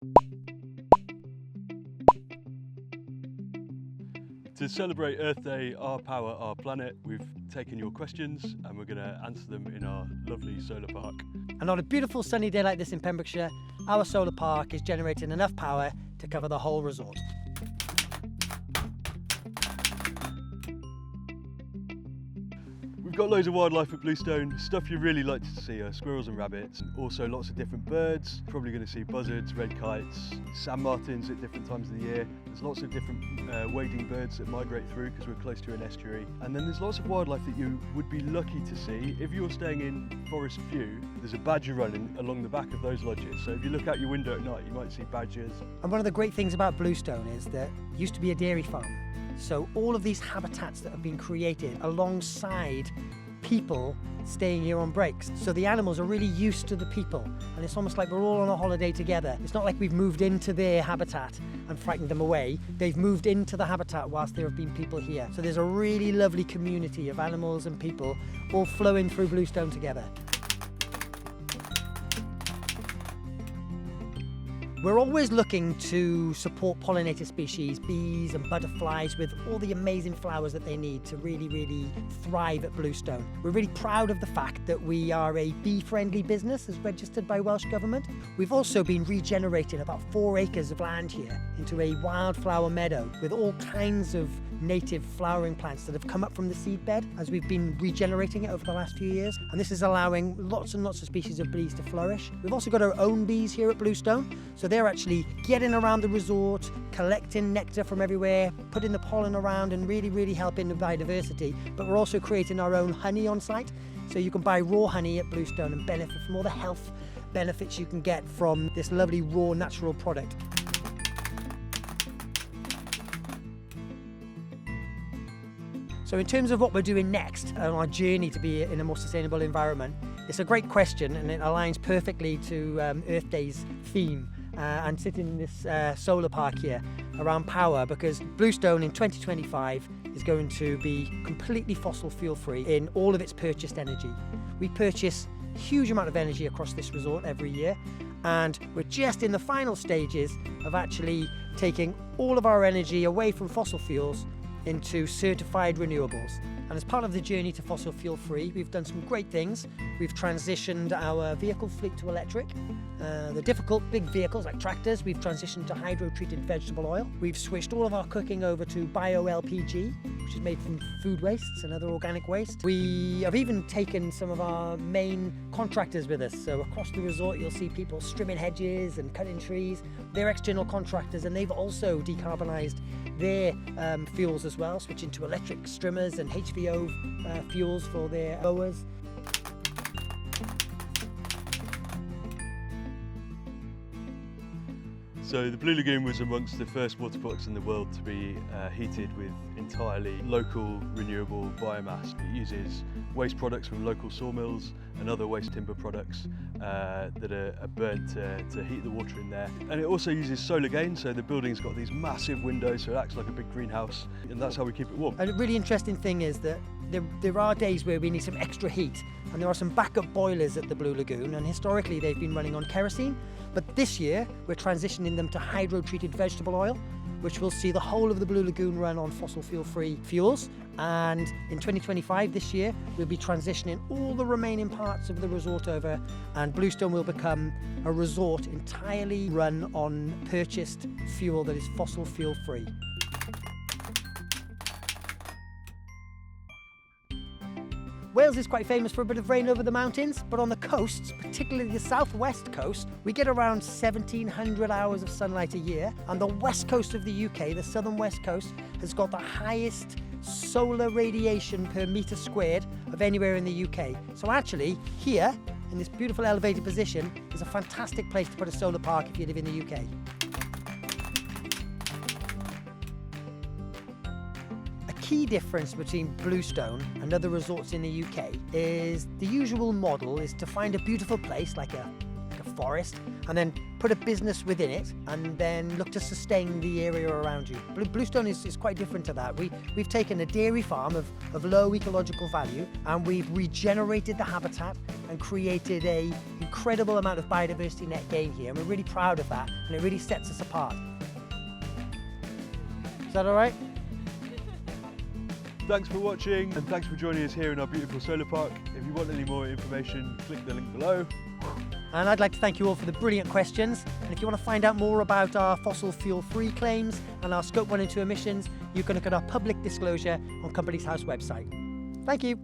To celebrate Earth Day, Our Power, Our Planet, we've taken your questions and we're going to answer them in our lovely solar park. And on a beautiful sunny day like this in Pembrokeshire, our solar park is generating enough power to cover the whole resort. We've got loads of wildlife at Bluestone. Stuff you really like to see are squirrels and rabbits. Also lots of different birds. Probably going to see buzzards, red kites, sand martins at different times of the year. There's lots of different wading birds that migrate through because we're close to an estuary. And then there's lots of wildlife that you would be lucky to see. If you're staying in Forest View, there's a badger running along the back of those lodges. So if you look out your window at night, you might see badgers. And one of the great things about Bluestone is that it used to be a dairy farm. So all of these habitats that have been created alongside people staying here on breaks. So the animals are really used to the people, and it's almost like we're all on a holiday together. It's not like we've moved into their habitat and frightened them away. They've moved into the habitat whilst there have been people here. So there's a really lovely community of animals and people all flowing through Bluestone together. We're always looking to support pollinator species, bees and butterflies, with all the amazing flowers that they need to really thrive at Bluestone. We're really proud of the fact that we are a bee-friendly business as registered by Welsh Government. We've also been regenerating about 4 acres of land here into a wildflower meadow with all kinds of native flowering plants that have come up from the seedbed as we've been regenerating it over the last few years, and this is allowing lots and lots of species of bees to flourish. We've also got our own bees here at Bluestone, so they're actually getting around the resort, collecting nectar from everywhere, putting the pollen around and really helping the biodiversity. But we're also creating our own honey on site, so you can buy raw honey at Bluestone and benefit from all the health benefits you can get from this lovely raw natural product. So in terms of what we're doing next on our journey to be in a more sustainable environment, it's a great question and it aligns perfectly to Earth Day's theme and sitting in this solar park here around power, because Bluestone in 2025 is going to be completely fossil fuel free in all of its purchased energy. We purchase a huge amount of energy across this resort every year, and we're just in the final stages of actually taking all of our energy away from fossil fuels into certified renewables. And as part of the journey to fossil fuel free, we've done some great things. We've transitioned our vehicle fleet to electric. The difficult big vehicles like tractors, we've transitioned to hydro-treated vegetable oil. We've switched all of our cooking over to bio-LPG, which is made from food wastes and other organic waste. We have even taken some of our main contractors with us. So across the resort, you'll see people trimming hedges and cutting trees. They're external contractors, and they've also decarbonised their fuels as well, switching to electric strimmers and HVO fuels for their mowers. So the Blue Lagoon was amongst the first water parks in the world to be heated with entirely local renewable biomass. It uses waste products from local sawmills and other waste timber products that are burnt to heat the water in there. And it also uses solar gain, so the building's got these massive windows, so it acts like a big greenhouse, and that's how we keep it warm. And a really interesting thing is that there are days where we need some extra heat, and there are some backup boilers at the Blue Lagoon, and historically they've been running on kerosene, but this year we're transitioning them to hydro-treated vegetable oil, which will see the whole of the Blue Lagoon run on fossil fuel-free fuels. And in 2025, this year, we'll be transitioning all the remaining parts of the resort over, and Bluestone will become a resort entirely run on purchased fuel that is fossil fuel-free. Wales is quite famous for a bit of rain over the mountains, but on the coasts, particularly the southwest coast, we get around 1,700 hours of sunlight a year. And the west coast of the UK, the southern west coast, has got the highest solar radiation per metre squared of anywhere in the UK. So actually, here, in this beautiful elevated position, is a fantastic place to put a solar park if you live in the UK. Key difference between Bluestone and other resorts in the UK is the usual model is to find a beautiful place like a forest, and then put a business within it, and then look to sustain the area around you. Bluestone is quite different to that. We've taken a dairy farm of low ecological value, and we've regenerated the habitat and created an incredible amount of biodiversity net gain here, and we're really proud of that, and it really sets us apart. Is that all right? Thanks for watching, and thanks for joining us here in our beautiful solar park. If you want any more information, click the link below. And I'd like to thank you all for the brilliant questions. And if you want to find out more about our fossil fuel-free claims and our Scope 1 and 2 emissions, you can look at our public disclosure on Companies House website. Thank you.